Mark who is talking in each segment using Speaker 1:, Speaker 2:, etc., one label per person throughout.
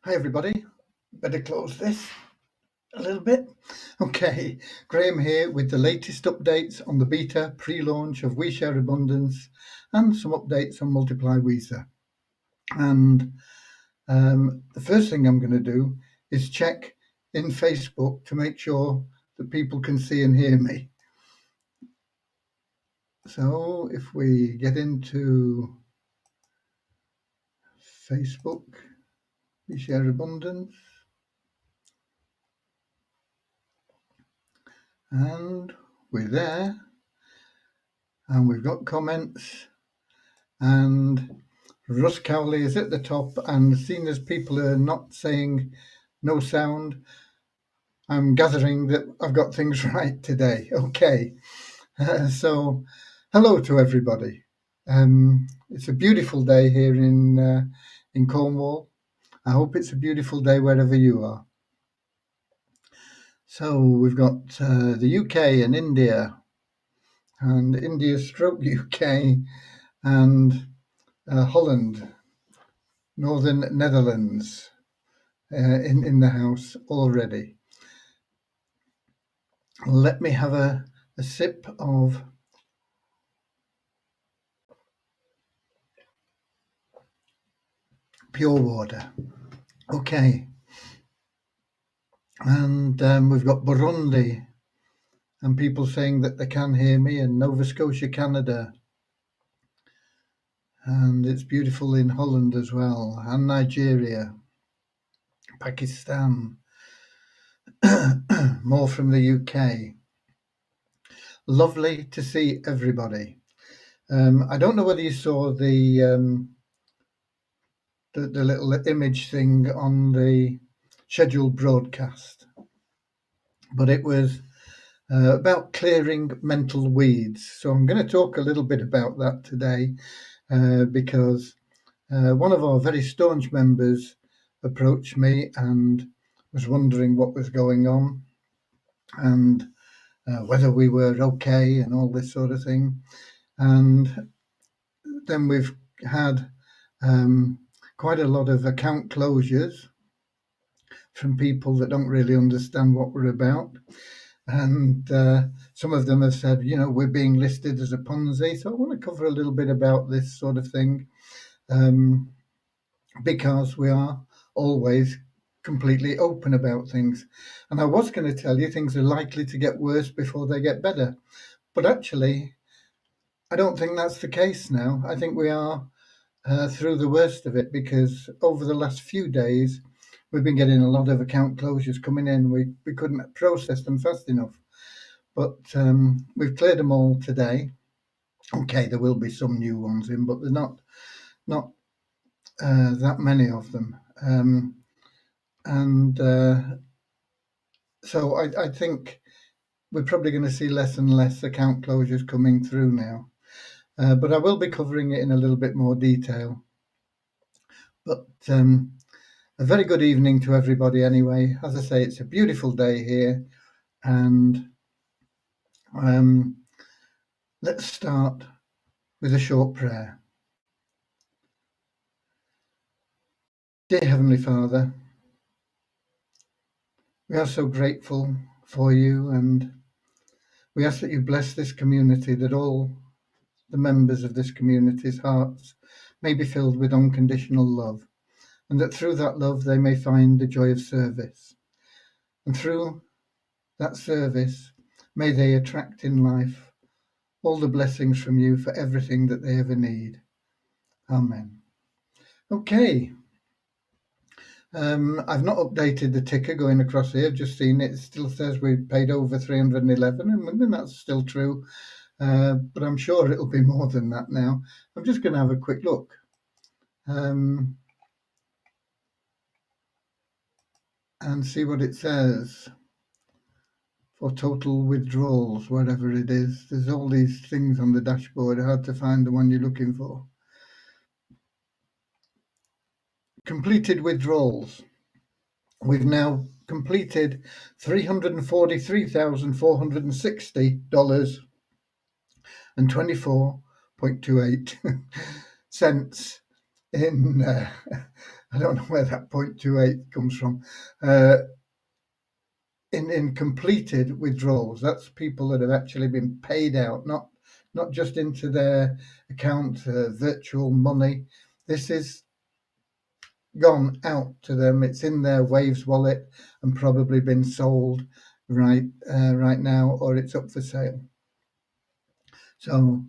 Speaker 1: Hi, everybody. Better close this a little bit. Okay, Graham here with the latest updates on the beta pre-launch of WeShare Abundance and some updates on Multiply Weezer. And the first thing I'm going to do is check in Facebook to make sure that people can see and hear me. So if we get into Facebook, WeShare Abundance, and we're there, and we've got comments, and Russ Cowley is at the top, and seeing as people are not saying no sound, I'm gathering that I've got things right today. Okay, so hello to everybody. It's a beautiful day here in Cornwall. I hope it's a beautiful day wherever you are. So we've got the UK and India stroke UK, and Holland, Northern Netherlands in the house already. Let me have a sip of pure water. Okay. And we've got Burundi and people saying that they can hear me, and Nova Scotia, Canada. And it's beautiful in Holland as well, and Nigeria, Pakistan, more from the UK. Lovely to see everybody. I don't know whether you saw the little image thing on the scheduled broadcast, but it was about clearing mental weeds. So I'm going to talk a little bit about that today because one of our very staunch members approached me and was wondering what was going on and whether we were okay and all this sort of thing. And then we've had quite a lot of account closures from people that don't really understand what we're about. And some of them have said, we're being listed as a Ponzi. So I want to cover a little bit about this sort of thing because we are always completely open about things. And I was going to tell you things are likely to get worse before they get better. But actually, I don't think that's the case now. I think we are through the worst of it, because over the last few days, we've been getting a lot of account closures coming in. We couldn't process them fast enough. But we've cleared them all today. Okay, there will be some new ones in, but they're not that many of them. So I think we're probably going to see less and less account closures coming through now. But I will be covering it in a little bit more detail. But a very good evening to everybody anyway. As I say, it's a beautiful day here. And let's start with a short prayer. Dear Heavenly Father, we are so grateful for you, and we ask that you bless this community, that all the members of this community's hearts may be filled with unconditional love, and that through that love they may find the joy of service. And through that service, may they attract in life all the blessings from you for everything that they ever need. Amen. Okay. I've not updated the ticker going across here. I've just seen it. It still says we paid over 311, and that's still true. But I'm sure it'll be more than that now. I'm just going to have a quick look. And see what it says for total withdrawals, whatever it is. There's all these things on the dashboard. Hard to find the one you're looking for. Completed withdrawals. We've now completed $343,460 and 24.28 cents in I don't know where that 0.28 comes from. In completed withdrawals, that's people that have actually been paid out, not just into their account, virtual money. This is gone out to them. It's in their Waves wallet and probably been sold right now, or it's up for sale. So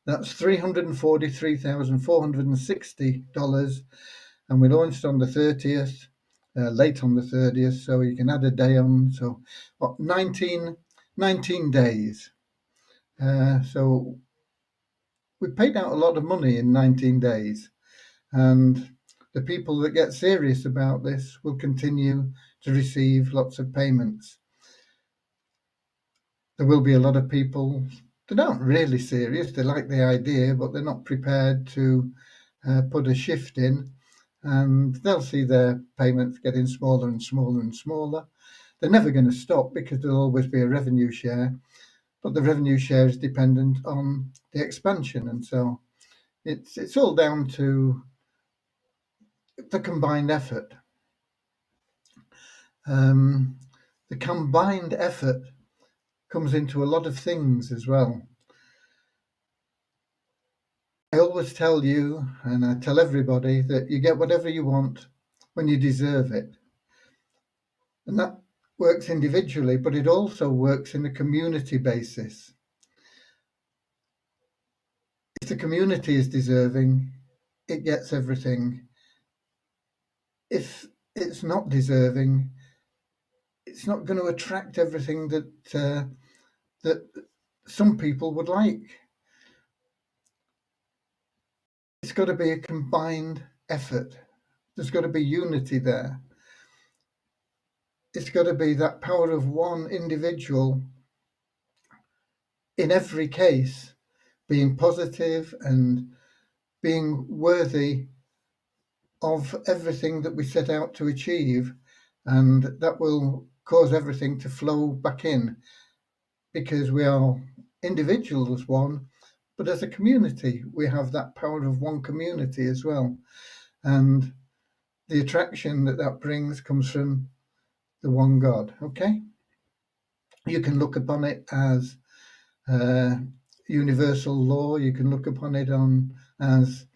Speaker 1: that's $343,460, and we launched on the 30th, late on the 30th, so you can add a day on. So what, 19 days. So we paid out a lot of money in 19 days, and the people that get serious about this will continue to receive lots of payments. There will be a lot of people that aren't really serious. They like the idea, but they're not prepared to put a shift in, and they'll see their payments getting smaller and smaller and smaller. They're never going to stop because there'll always be a revenue share, but the revenue share is dependent on the expansion, and so it's all down to the combined effort. The combined effort comes into a lot of things as well. I always tell you, and I tell everybody, that you get whatever you want when you deserve it. And that works individually, but it also works in a community basis. If the community is deserving, it gets everything. If it's not deserving, it's not going to attract everything that some people would like. It's got to be a combined effort. There's got to be unity there. It's got to be that power of one individual in every case being positive and being worthy of everything that we set out to achieve, and that will cause everything to flow back in, because we are individuals as one, but as a community we have that power of one community as well, and the attraction that brings comes from the one God. Okay, you can look upon it as universal law, you can look upon it as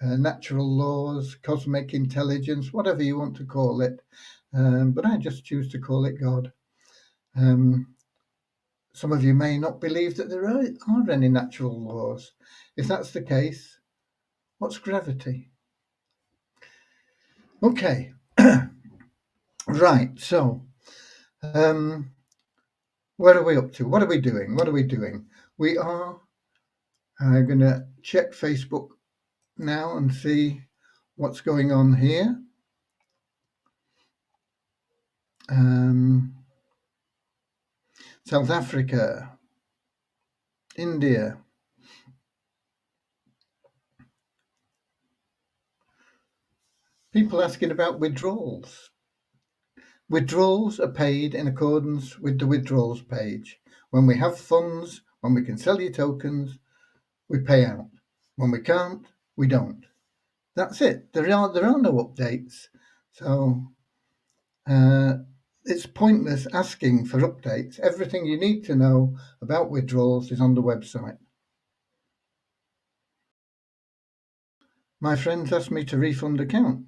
Speaker 1: natural laws, cosmic intelligence, whatever you want to call it, but I just choose to call it God. Some of you may not believe that there are any natural laws. If that's the case, what's gravity? Okay, right, so where are we up to? What are we doing? We are going to check Facebook now and see what's going on here. South Africa, India, people asking about withdrawals. Withdrawals are paid in accordance with the withdrawals page. When we have funds, when we can sell your tokens, we pay out. When we can't, we don't. That's it. There are no updates. So it's pointless asking for updates. Everything you need to know about withdrawals is on the website. My friends asked me to refund account.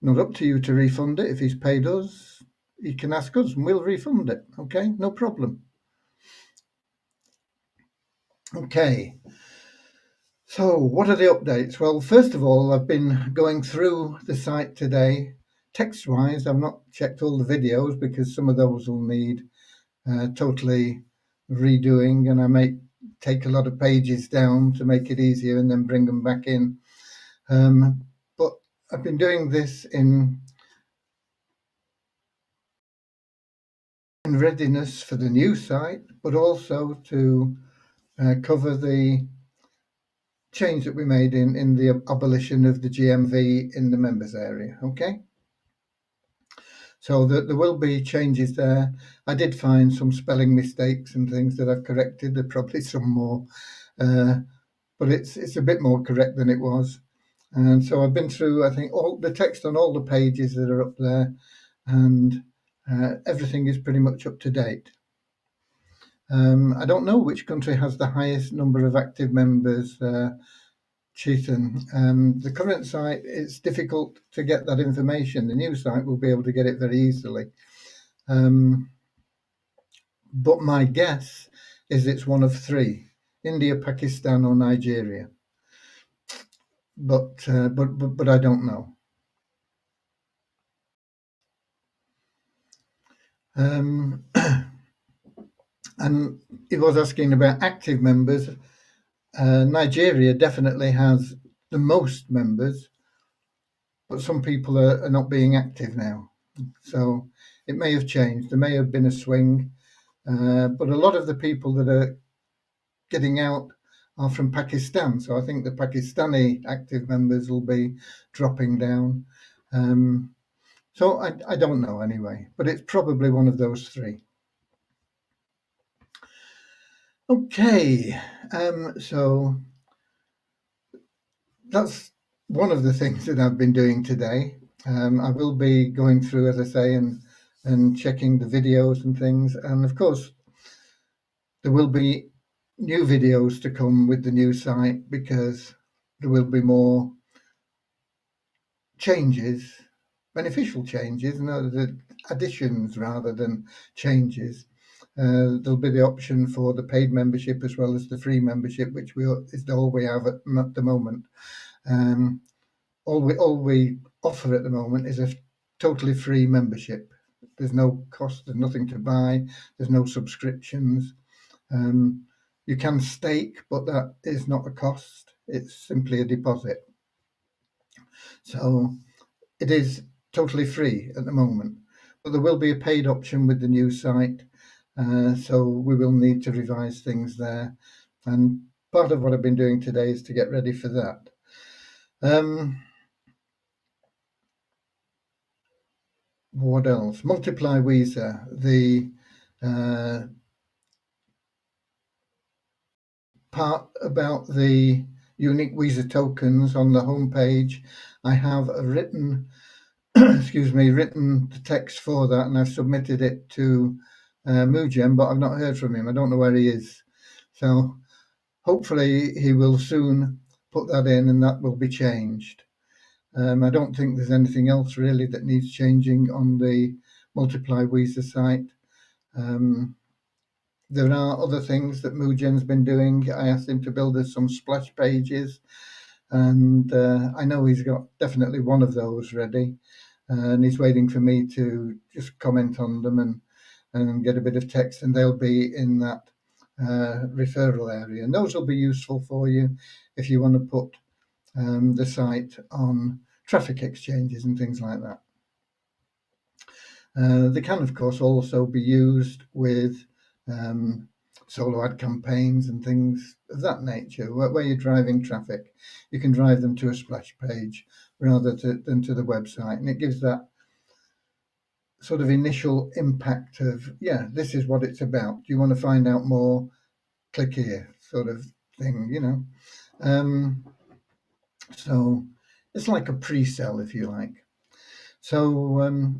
Speaker 1: Not up to you to refund it. If he's paid us, he can ask us and we'll refund it. Okay, no problem. Okay, so what are the updates? Well, first of all, I've been going through the site today. Text-wise, I've not checked all the videos because some of those will need totally redoing, and I may take a lot of pages down to make it easier and then bring them back in. But I've been doing this in readiness for the new site, but also to cover the change that we made in the abolition of the GMV in the members area. Okay, so there will be changes there. I did find some spelling mistakes and things that I've corrected. There are probably some more, but it's a bit more correct than it was. And so I've been through, I think, all the text on all the pages that are up there, and everything is pretty much up to date. I don't know which country has the highest number of active members, Chetan. The current site, it's difficult to get that information. The new site will be able to get it very easily. But my guess is it's one of three: India, Pakistan, or Nigeria. But I don't know. And he was asking about active members. Nigeria definitely has the most members, but some people are not being active now. So it may have changed. There may have been a swing, but a lot of the people that are getting out are from Pakistan. So I think the Pakistani active members will be dropping down. So I don't know anyway, but it's probably one of those three. Okay, so that's one of the things that I've been doing today. I will be going through, as I say, and checking the videos and things. And of course, there will be new videos to come with the new site because there will be more changes, beneficial changes, no, the additions rather than changes. There'll be the option for the paid membership as well as the free membership, which is all we have at the moment. All we offer at the moment is a totally free membership. There's no cost, there's nothing to buy, there's no subscriptions. You can stake, but that is not a cost. It's simply a deposit. So it is totally free at the moment, but there will be a paid option with the new site. So we will need to revise things there. And part of what I've been doing today is to get ready for that. What else? Multiply Weezer, the part about the unique Weezer tokens on the homepage. I have written, written the text for that, and I've submitted it to Mugen, but I've not heard from him. I don't know where he is. So hopefully he will soon put that in and that will be changed. I don't think there's anything else really that needs changing on the Multiply Weezer site. There are other things that Mugen's been doing. I asked him to build us some splash pages, and I know he's got definitely one of those ready, and he's waiting for me to just comment on them and get a bit of text, and they'll be in that referral area. And those will be useful for you if you want to put the site on traffic exchanges and things like that. They can, of course, also be used with solo ad campaigns and things of that nature, where you're driving traffic. You can drive them to a splash page rather than to the website, and it gives that sort of initial impact of, yeah, this is what it's about. Do you want to find out more? Click here, sort of thing, you know. So it's like a pre-sell, if you like. So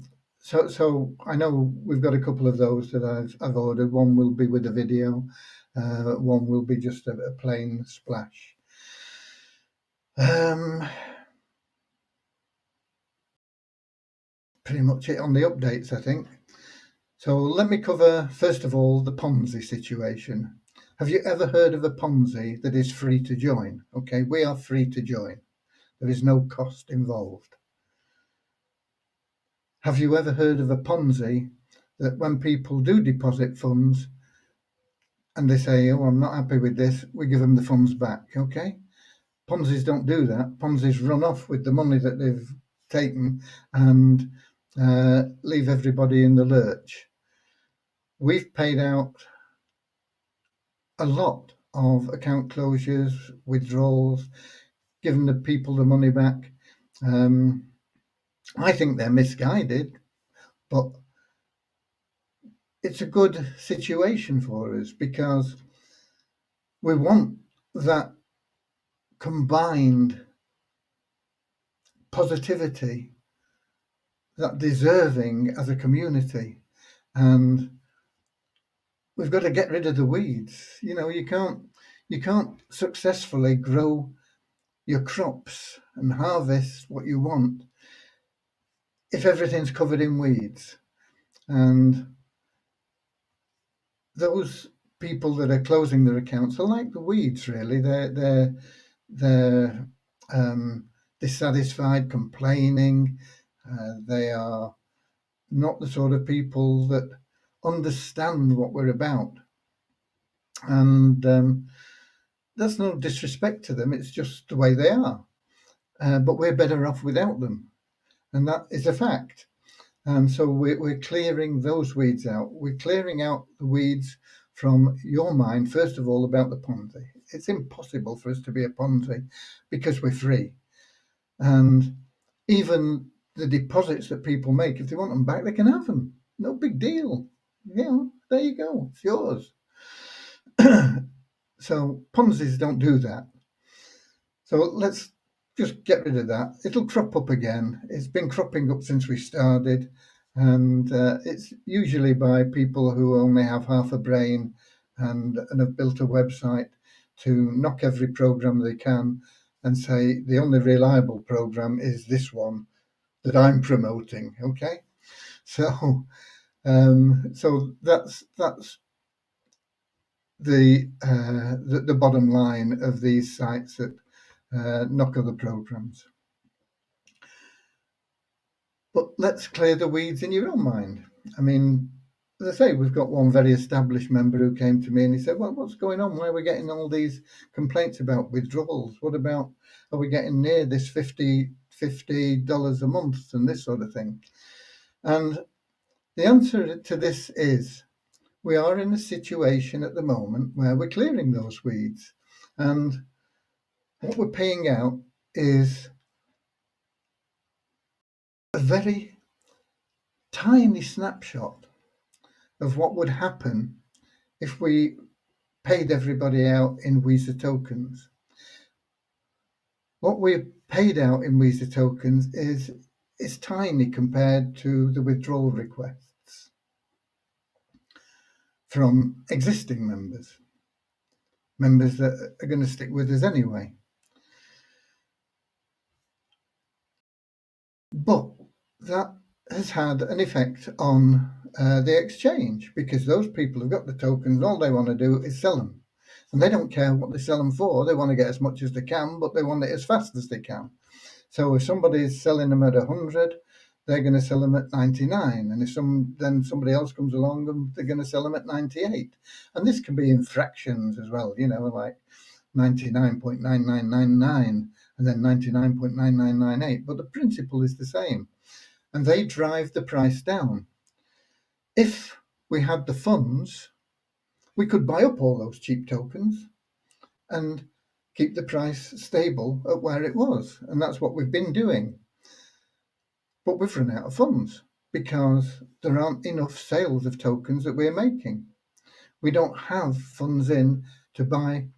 Speaker 1: so I know we've got a couple of those that I've ordered. One will be with a video, one will be just a plain splash. Pretty much it on the updates, I think. So let me cover, first of all, the Ponzi situation. Have you ever heard of a Ponzi that is free to join? Okay, we are free to join. There is no cost involved. Have you ever heard of a Ponzi that when people do deposit funds and they say, oh, I'm not happy with this, we give them the funds back, okay? Ponzi's don't do that. Ponzi's run off with the money that they've taken and leave everybody in the lurch. We've paid out a lot of account closures, withdrawals, given the people the money back. I think they're misguided, but it's a good situation for us because we want that combined positivity, that deserving as a community. And we've got to get rid of the weeds. You can't successfully grow your crops and harvest what you want if everything's covered in weeds. And those people that are closing their accounts are like the weeds, really. They're dissatisfied, complaining. They are not the sort of people that understand what we're about. And that's no disrespect to them, it's just the way they are. But we're better off without them. And that is a fact. And so we're clearing those weeds out. We're clearing out the weeds from your mind, first of all, about the Ponzi. It's impossible for us to be a Ponzi because we're free. And even the deposits that people make, if they want them back, they can have them. No big deal. There you go. It's yours. So Ponzi's don't do that. So let's just get rid of that. It'll crop up again. It's been cropping up since we started. And it's usually by people who only have half a brain and have built a website to knock every program they can and say the only reliable program is this one that I'm promoting. Okay, so that's the bottom line of these sites that knock other programs. But let's clear the weeds in your own mind. I mean, as I say, we've got one very established member who came to me and he said, well, what's going on? Why are we getting all these complaints about withdrawals? What about, are we getting near this $50 a month and this sort of thing? And the answer to this is, we are in a situation at the moment where we're clearing those weeds. And what we're paying out is a very tiny snapshot of what would happen if we paid everybody out in Weezer tokens. What we paid out in Weezer tokens is tiny compared to the withdrawal requests from existing members that are going to stick with us anyway. But that has had an effect on the exchange, because those people have got the tokens, all they want to do is sell them. And they don't care what they sell them for. They want to get as much as they can, but they want it as fast as they can. So if somebody's selling them at 100, they're going to sell them at 99. And if then somebody else comes along, and they're going to sell them at 98. And this can be in fractions as well, like 99.9999 and then 99.9998. But the principle is the same. And they drive the price down. If we had the funds, we could buy up all those cheap tokens and keep the price stable at where it was. And that's what we've been doing. But we've run out of funds because there aren't enough sales of tokens that we're making. We don't have funds in to buy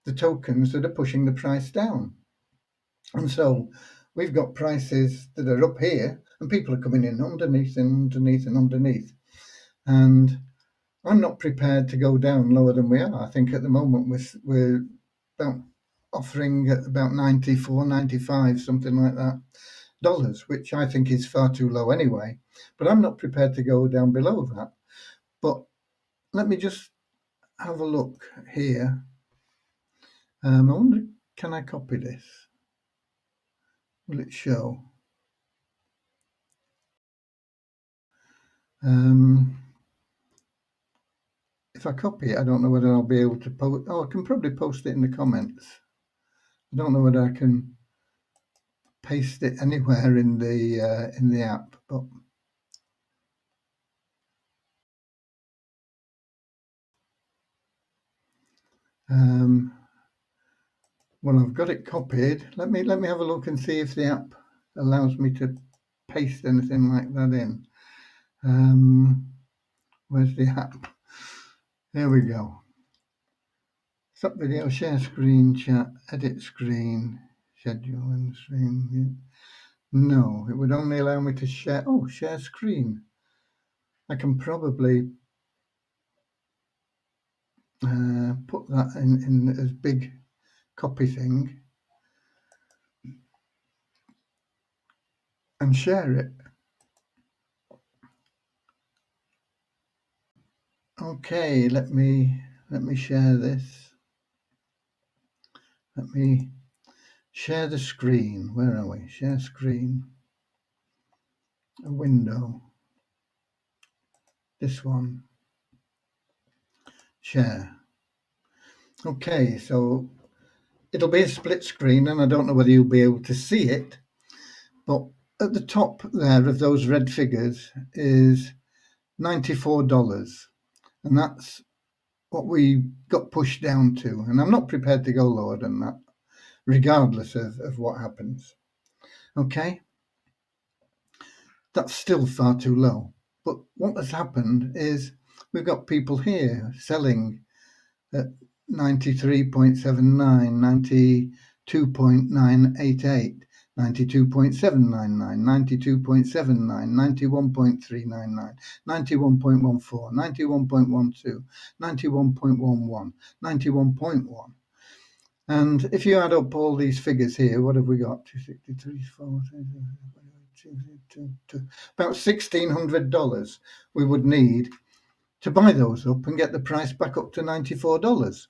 Speaker 1: the tokens that are pushing the price down. And so we've got prices that are up here and people are coming in underneath and underneath and underneath. And I'm not prepared to go down lower than we are. I think at the moment we're about offering at about 94, 95, something like that, dollars, which I think is far too low anyway. But I'm not prepared to go down below that. But let me just have a look here. I wonder, can I copy this? Will it show? If I copy it, I don't know whether I'll be able to post. Oh, I can probably post it in the comments. I don't know whether I can paste it anywhere in the app, but well, I've got it copied. Let me have a look and see if the app allows me to paste anything like that in. Where's the app? There we go. Stop video, share screen, chat, edit screen, schedule and stream. No, it would only allow me to share. Oh, share screen. I can probably put that in as big copy thing and share it. Okay, let me share this. Let me share the screen. Where are we? Share screen. A window. This one. Share. Okay, so it'll be a split screen, and I don't know whether you'll be able to see it, but at the top there of those red figures is $94, and that's what we got pushed down to. And I'm not prepared to go lower than that, regardless of what happens. Okay, that's still far too low. But what has happened is we've got people here selling at 93.79, 92.988, 92.799, 92.79, 91.399, 91.14, 91.12, 91.11, 91.1. And if you add up all these figures here, what have we got? 263, about $1,600 we would need to buy those up and get the price back up to $94.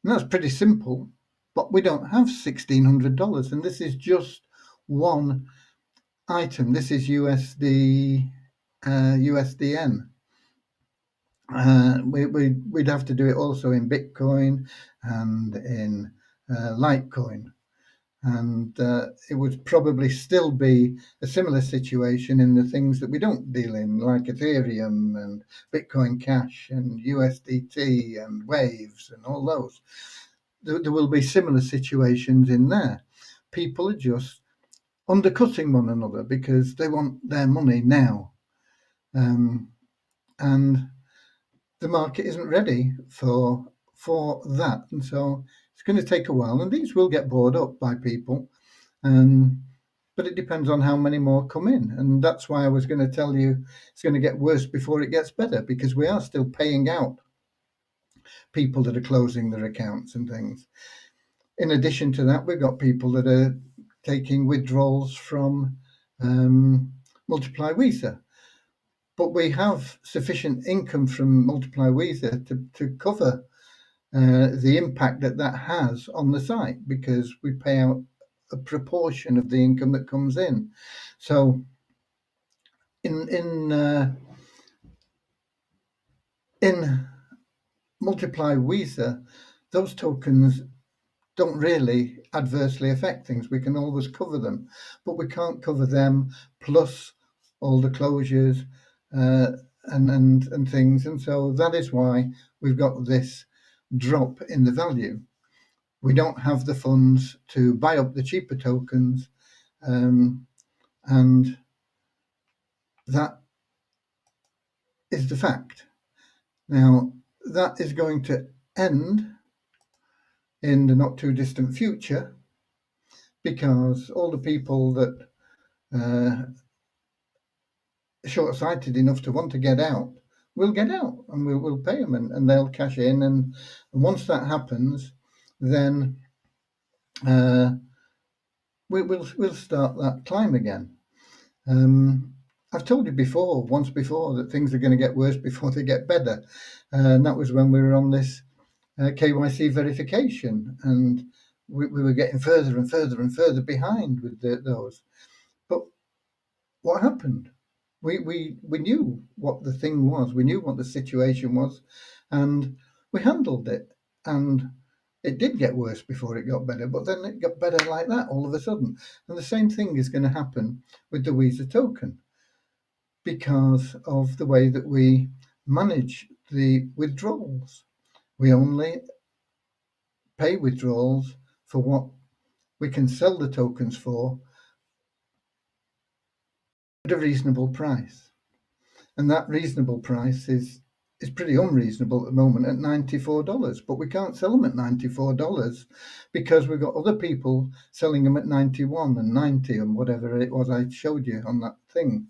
Speaker 1: And that's pretty simple, but we don't have $1,600, and this is just one item. This is USDN. We'd have to do it also in Bitcoin and in Litecoin. And it would probably still be a similar situation in the things that we don't deal in, like Ethereum and Bitcoin Cash and USDT and Waves and all those. There will be similar situations in there. People are just undercutting one another because they want their money now. And the market isn't ready for that. And so it's going to take a while. And these will get bought up by people. But it depends on how many more come in. And that's why I was going to tell you it's going to get worse before it gets better, because we are still paying out people that are closing their accounts and things. In addition to that, we've got people that are taking withdrawals from Multiply Visa. But we have sufficient income from Multiply Visa to cover the impact that has on the site, because we pay out a proportion of the income that comes in. So in Multiply Visa, those tokens don't really adversely affect things. We can always cover them, but we can't cover them plus all the closures and things. And so that is why we've got this drop in the value. We don't have the funds to buy up the cheaper tokens, and that is the fact. Now, that is going to end in the not too distant future, because all the people that are short-sighted enough to want to get out will get out, and we'll pay them, and they'll cash in. And once that happens, then we'll start that climb again. I've told you once before, that things are going to get worse before they get better. And that was when we were on this KYC verification, and we were getting further and further and further behind with those. But what happened? We knew what the thing was. We knew what the situation was, and we handled it. And it did get worse before it got better, but then it got better like that all of a sudden. And the same thing is going to happen with the Visa token, because of the way that we manage the withdrawals. We only pay withdrawals for what we can sell the tokens for at a reasonable price. And that reasonable price is is pretty unreasonable at the moment at $94, but we can't sell them at $94 because we've got other people selling them at 91 and 90 and whatever it was I showed you on that thing.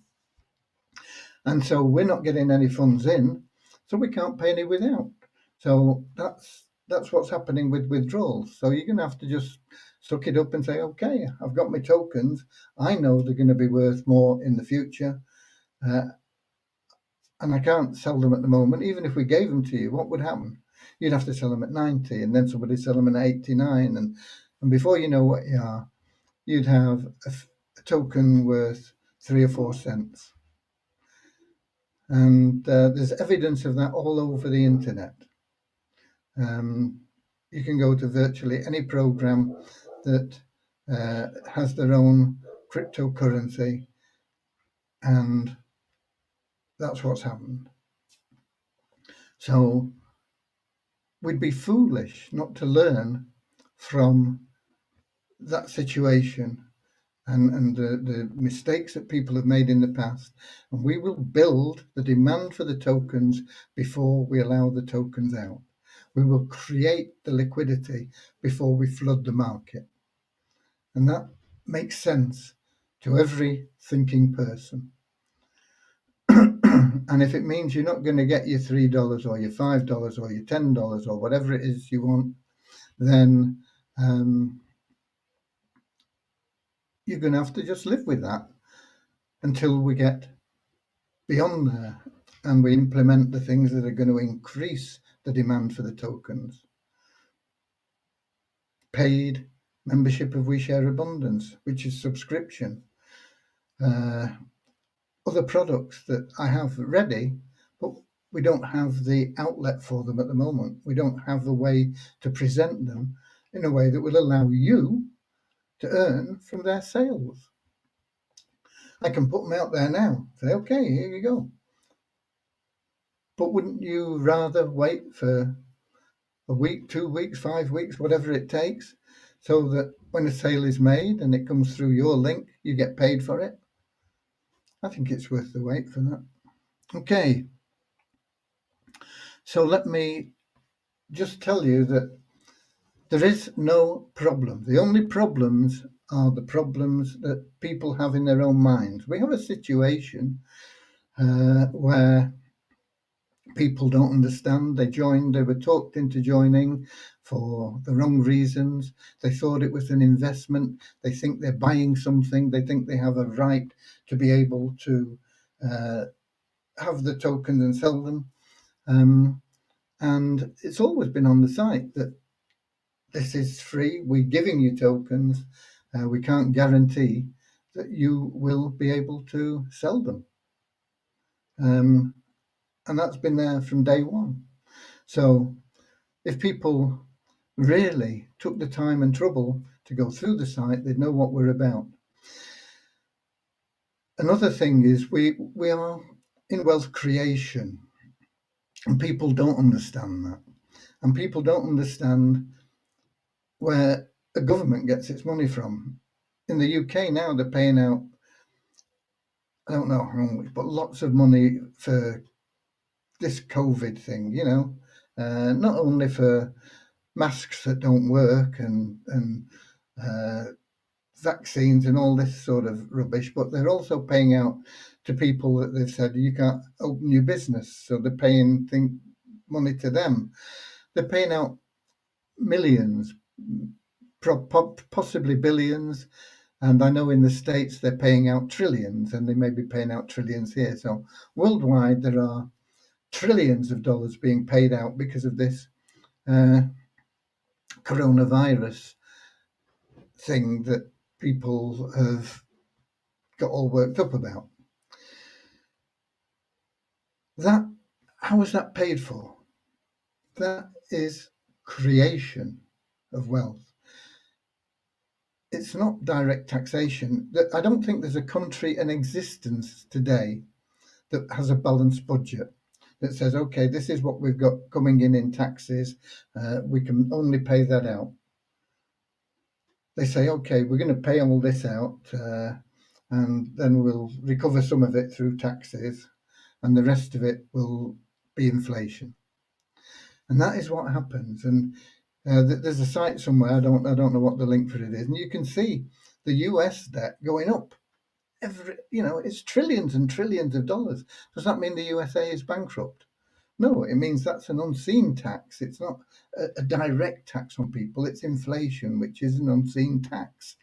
Speaker 1: And so we're not getting any funds in, so we can't pay any without. So that's what's happening with withdrawals. So you're going to have to just suck it up and say, okay, I've got my tokens. I know they're going to be worth more in the future. And I can't sell them at the moment. Even if we gave them to you, what would happen? You'd have to sell them at 90, and then somebody sell them at 89, and before you know what you are, you'd have a token worth 3 or 4 cents. And there's evidence of that all over the internet. You can go to virtually any program that has their own cryptocurrency, and that's what's happened. So we'd be foolish not to learn from that situation and the mistakes that people have made in the past. And we will build the demand for the tokens before we allow the tokens out. We will create the liquidity before we flood the market. And that makes sense to every thinking person. And if it means you're not going to get your $3 or your $5 or your $10 or whatever it is you want, then you're going to have to just live with that until we get beyond there and we implement the things that are going to increase the demand for the tokens. Paid membership of We Share Abundance, which is subscription. Other products that I have ready, but we don't have the outlet for them at the moment. We don't have a way to present them in a way that will allow you to earn from their sales. I can put them out there now, say, okay, here you go. But wouldn't you rather wait for a week, 2 weeks, 5 weeks, whatever it takes, so that when a sale is made and it comes through your link, you get paid for it? I think it's worth the wait for that. Okay. So let me just tell you that there is no problem. The only problems are the problems that people have in their own minds. We have a situation where people don't understand. They were talked into joining for the wrong reasons. They thought it was an investment. They think they're buying something. They think they have a right to be able to have the tokens and sell them. And it's always been on the site that this is free. We're giving you tokens. We can't guarantee that you will be able to sell them. And that's been there from day one. So if people really took the time and trouble to go through the site, they'd know what we're about. Another thing is we are in wealth creation, and people don't understand that. And people don't understand where the government gets its money from. In the UK now, they're paying out, I don't know how much, but lots of money for this COVID thing, not only for masks that don't work and vaccines and all this sort of rubbish, but they're also paying out to people that they've said you can't open your business, so they're paying money to them. They're paying out millions, possibly billions, and I know in the States they're paying out trillions, and they may be paying out trillions here. So worldwide there are trillions of dollars being paid out because of this coronavirus thing that people have got all worked up about. How is that paid for? That is creation of wealth. It's not direct taxation. I don't think there's a country in existence today that has a balanced budget that says, okay, this is what we've got coming in taxes. We can only pay that out. They say, okay, we're going to pay all this out, and then we'll recover some of it through taxes, and the rest of it will be inflation. And that is what happens. And there's a site somewhere, I don't know what the link for it is, and you can see the US debt going up. It's trillions and trillions of dollars. Does that mean the USA is bankrupt? No, it means that's an unseen tax. It's not a direct tax on people. It's inflation, which is an unseen tax,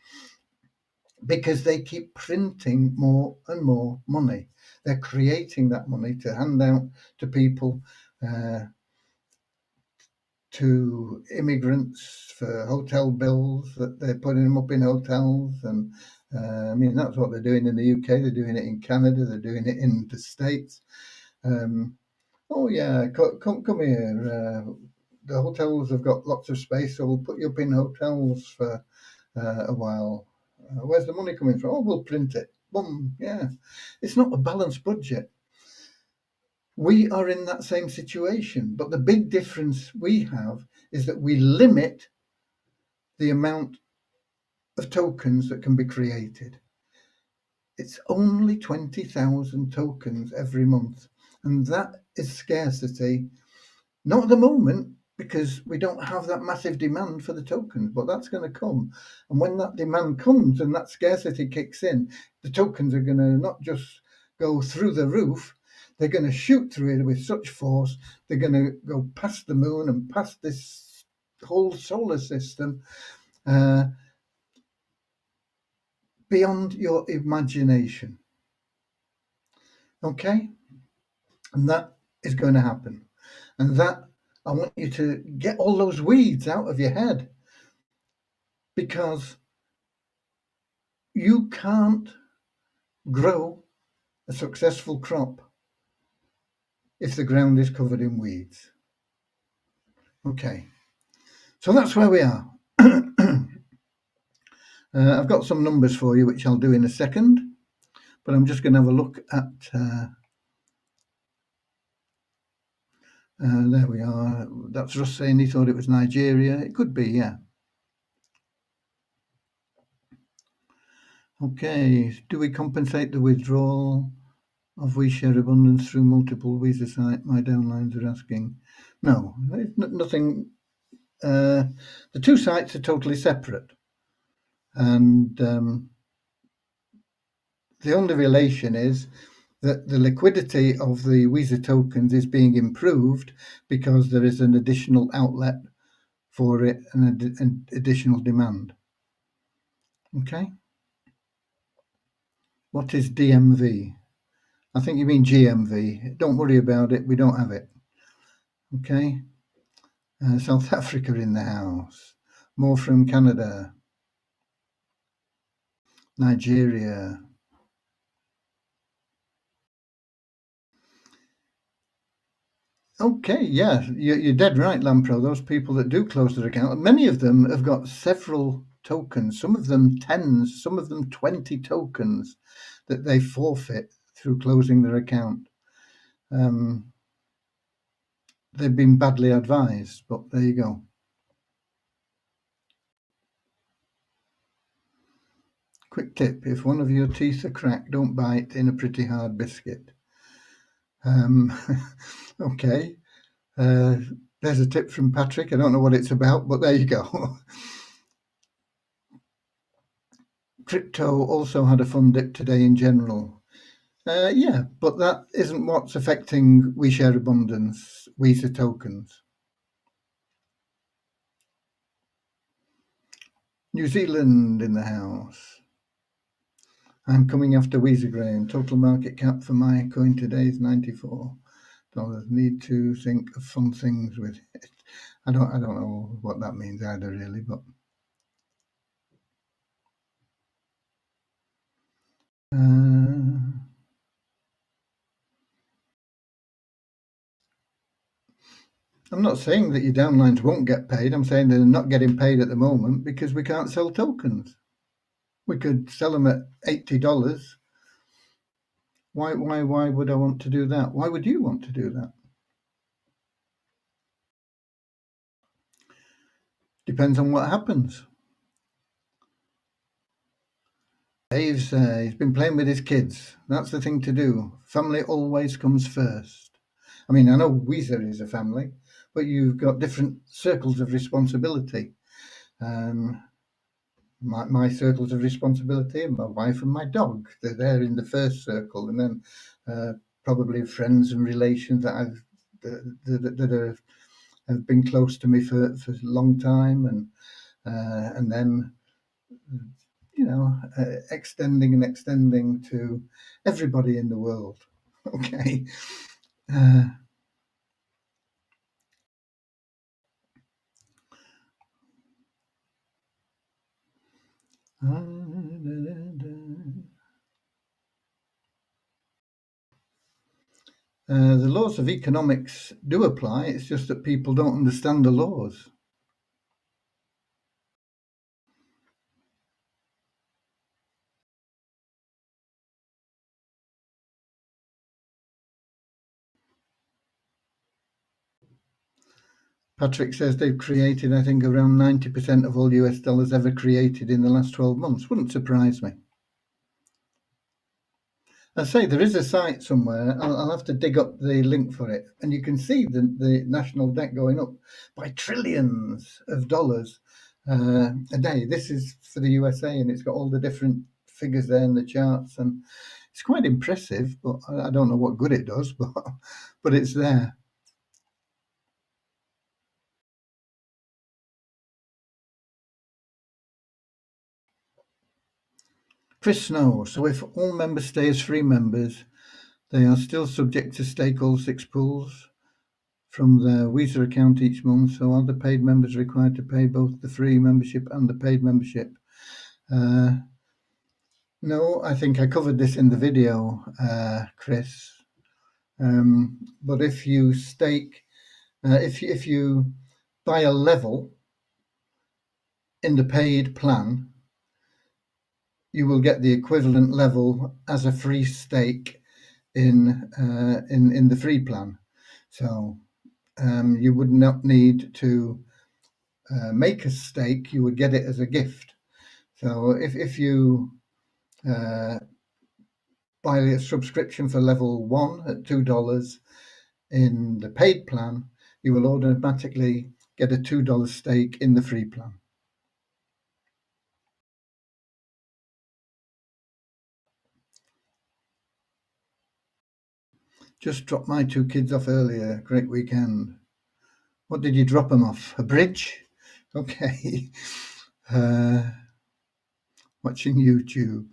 Speaker 1: because they keep printing more and more money. They're creating that money to hand out to people, to immigrants for hotel bills, that they're putting them up in hotels. And that's what they're doing in the UK. They're doing it in Canada. They're doing it in the States. Oh yeah, come here. The hotels have got lots of space, so we'll put you up in hotels for a while. Where's the money coming from? Oh, we'll print it. Boom, yeah. It's not a balanced budget. We are in that same situation, but the big difference we have is that we limit the amount of tokens that can be created. It's only 20,000 tokens every month, and that is scarcity. Not at the moment, because we don't have that massive demand for the tokens, but that's going to come. And when that demand comes and that scarcity kicks in, the tokens are going to not just go through the roof, they're going to shoot through it with such force, they're going to go past the moon and past this whole solar system, beyond your imagination. Okay? And that is going to happen. And that, I want you to get all those weeds out of your head, because you can't grow a successful crop if the ground is covered in weeds. Okay, so that's where we are. I've got some numbers for you, which I'll do in a second, but I'm just going to have a look at there we are. That's Russ saying he thought it was Nigeria. It could be, yeah. Okay, do we compensate the withdrawal of WeShare Abundance through multiple Visa sites? My downlines are asking. No, nothing. The two sites are totally separate, and the only relation is that the liquidity of the Visa tokens is being improved because there is an additional outlet for it and an additional demand. Okay. What is DMV? I think you mean GMV. Don't worry about it. We don't have it. Okay. South Africa in the house. More from Canada. Nigeria. Okay, yeah, you're dead right, Lampro. Those people that do close their account, many of them have got several tokens, some of them 10s, some of them 20 tokens that they forfeit through closing their account. They've been badly advised, but there you go. Quick tip, if one of your teeth are cracked, don't bite in a pretty hard biscuit. Okay. There's a tip from Patrick. I don't know what it's about, but there you go. Crypto also had a fun dip today in general. Yeah, but that isn't what's affecting WeShare Abundance, Visa tokens. New Zealand in the house. I'm coming after Visa Grain. Total market cap for my coin today is $94. Need to think of fun things with it. I don't know what that means either, really, but I'm not saying that your downlines won't get paid. I'm saying they're not getting paid at the moment because we can't sell tokens. We could sell them at $80. Why would I want to do that? Why would you want to do that? Depends on what happens. Dave's he's been playing with his kids. That's the thing to do. Family always comes first. I mean, I know Weezer is a family, but you've got different circles of responsibility. Um, my circles of responsibility and my wife and my dog, they're there in the first circle, and then probably friends and relations that have been close to me for a long time, and then extending and extending to everybody in the world. Okay. Uh, the laws of economics do apply. It's just that people don't understand the laws. Patrick says they've created, I think, around 90% of all US dollars ever created in the last 12 months. Wouldn't surprise me. I say there is a site somewhere. I'll have to dig up the link for it, and you can see the national debt going up by trillions of dollars a day. This is for the USA, and it's got all the different figures there in the charts, and it's quite impressive. But I don't know what good it does, but it's there. Chris Snow. So if all members stay as free members, they are still subject to stake all 6 pools from their Weezer account each month. So are the paid members required to pay both the free membership and the paid membership? No, I think I covered this in the video, Chris. But if you stake, if you buy a level in the paid plan, you will get the equivalent level as a free stake in the free plan. So you would not need to make a stake; you would get it as a gift. So if you buy a subscription for level 1 at $2 in the paid plan, you will automatically get a $2 stake in the free plan. Just dropped my 2 kids off earlier. Great weekend. What did you drop them off? A bridge? Okay. Watching YouTube.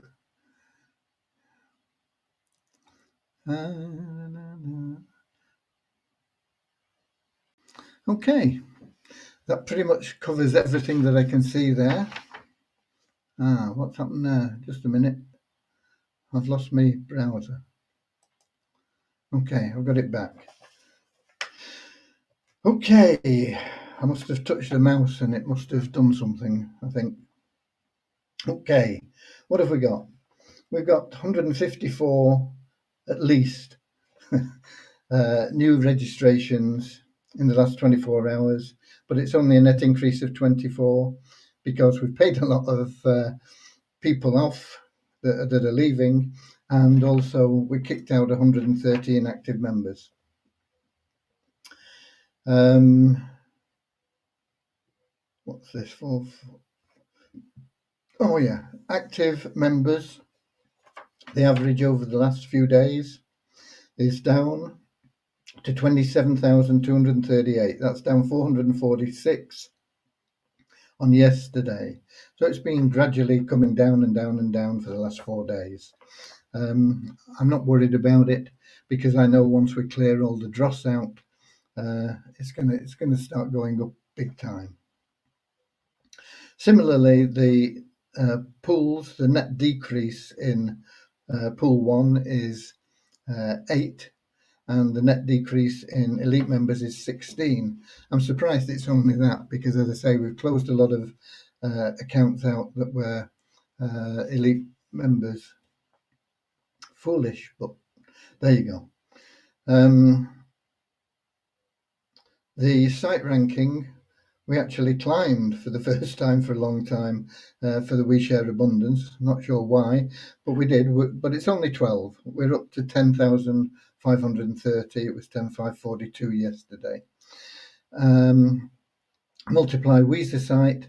Speaker 1: Okay. That pretty much covers everything that I can see there. What's happened there? Just a minute. I've lost my browser. Okay, I've got it back. Okay, I must have touched the mouse and it must have done something, I think. Okay, what have we got? We've got 154 at least new registrations in the last 24 hours, but it's only a net increase of 24 because we've paid a lot of people off that are leaving, and also we kicked out 130 inactive members. What's this for? Oh yeah, active members. The average over the last few days is down to 27,238. That's down 446 on yesterday. So it's been gradually coming down and down and down for the last 4 days. I'm not worried about it because I know once we clear all the dross out, it's gonna start going up big time. Similarly, the pools, the net decrease in pool 1 is 8, and the net decrease in elite members is 16. I'm surprised it's only that because, as I say, we've closed a lot of accounts out that were elite members. Foolish, but there you go. The site ranking, we actually climbed for the first time for a long time for the We Share Abundance. Not sure why, but we did. But it's only 12. We're up to 10,500 530. It was 10,542 yesterday. Multiply Weezer site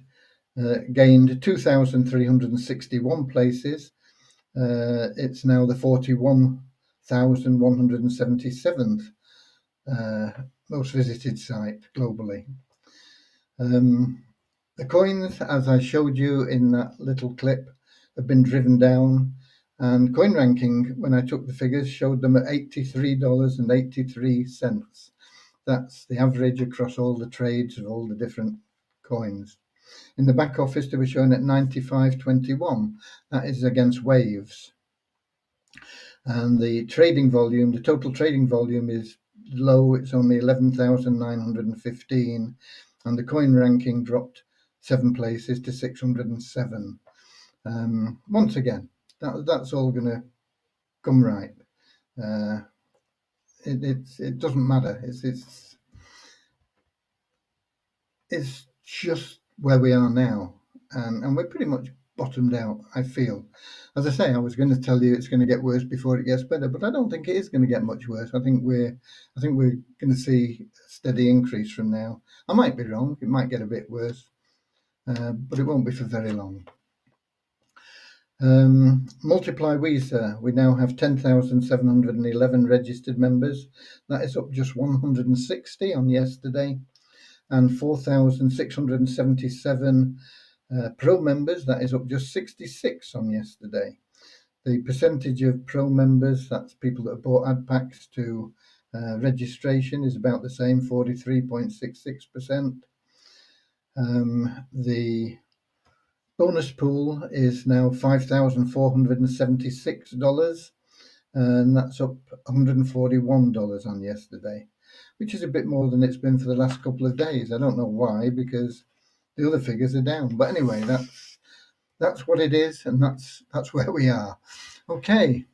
Speaker 1: gained 2,361 places. It's now the 41,177th most visited site globally. The coins, as I showed you in that little clip, have been driven down, and Coin Ranking, when I took the figures, showed them at $83.83. That's the average across all the trades of all the different coins. In the back office, they were shown at 95.21. That is against waves. And the trading volume, the total trading volume is low. It's only 11,915. And the Coin Ranking dropped 7 places to 607. Once again, that's all going to come right. It doesn't matter. It's just where we are now, and we're pretty much bottomed out, I feel. As I say, I was going to tell you it's going to get worse before it gets better, but I don't think it is going to get much worse. I think we're going to see a steady increase from now. I might be wrong. It might get a bit worse, but it won't be for very long. Multiply Weezer, we now have 10,711 registered members. That is up just 160 on yesterday, and 4,677 pro members. That is up just 66 on yesterday. The percentage of pro members, that's people that have bought ad packs to registration, is about the same, 43.66%. The bonus pool is now $5,476, and that's up $141 on yesterday, which is a bit more than it's been for the last couple of days. I don't know why, because the other figures are down. But anyway, that's what it is, and that's where we are. Okay.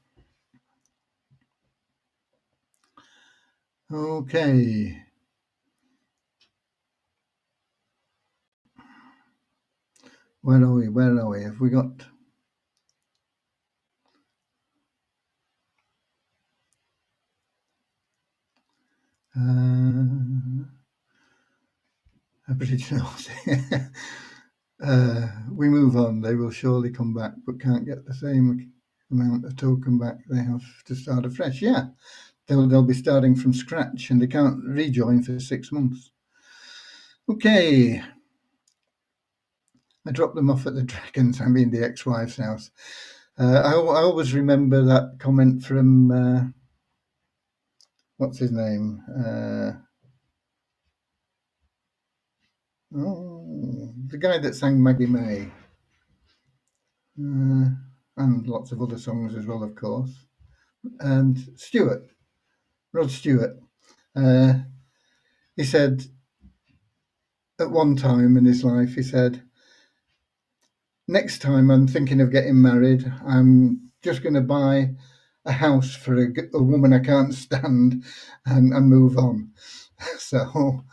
Speaker 1: Where are we? Have we got... we move on. They will surely come back, but can't get the same amount of token back. They have to start afresh. Yeah, they'll be starting from scratch, and they can't rejoin for 6 months. Okay. I dropped them off at the Dragons, the ex-wife's house. I always remember that comment from, what's his name? The guy that sang Maggie May. And lots of other songs as well, of course. And Rod Stewart. He said, at one time in his life, he said, next time I'm thinking of getting married, I'm just going to buy a house for a woman I can't stand and move on. So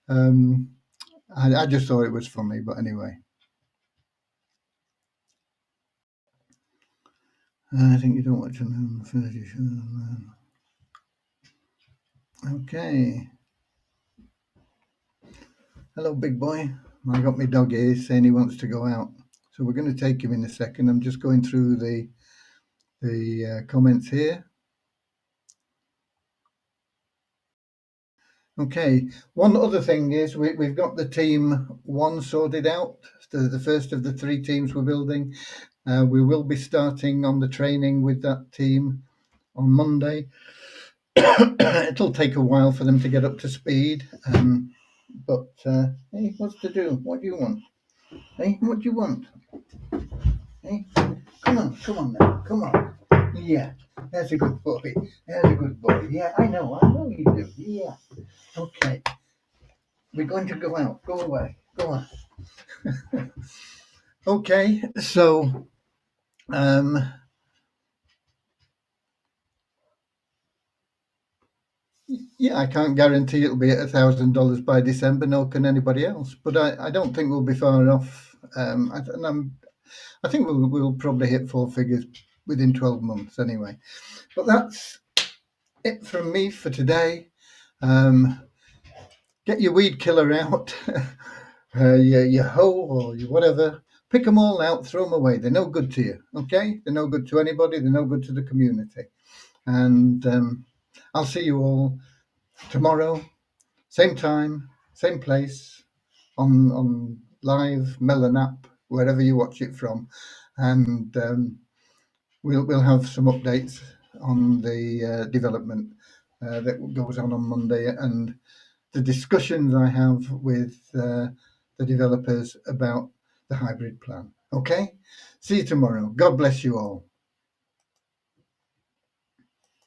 Speaker 1: I just thought it was funny, but anyway. I think you don't watch on 30 shows. Okay. Hello, big boy. I got my dog here saying he wants to go out. So we're going to take him in a second. I'm just going through the comments here. Okay. One other thing is we've got the team 1 sorted out. The first of the 3 teams we're building. We will be starting on the training with that team on Monday. It'll take a while for them to get up to speed. But hey, what's to do? What do you want? Hey, what do you want? Hey, come on now, come on. Yeah, that's a good boy. Yeah, I know you do. Yeah. Okay. We're going to go out. Go away. Go on. Okay, so yeah, I can't guarantee it'll be at $1,000 by December, nor can anybody else. But I don't think we'll be far off. I think we'll probably hit 4 figures within 12 months anyway. But it from me for today. Um, get your weed killer out, your hoe or your whatever. Pick them all out, throw them away. They're no good to you, okay? They're no good to anybody. They're no good to the community. And I'll see you all tomorrow, same time, same place, on live Melon app, wherever you watch it from, and we'll have some updates on the development that goes on Monday, and the discussions I have with the developers about the hybrid plan. Okay, see you tomorrow. God bless you all.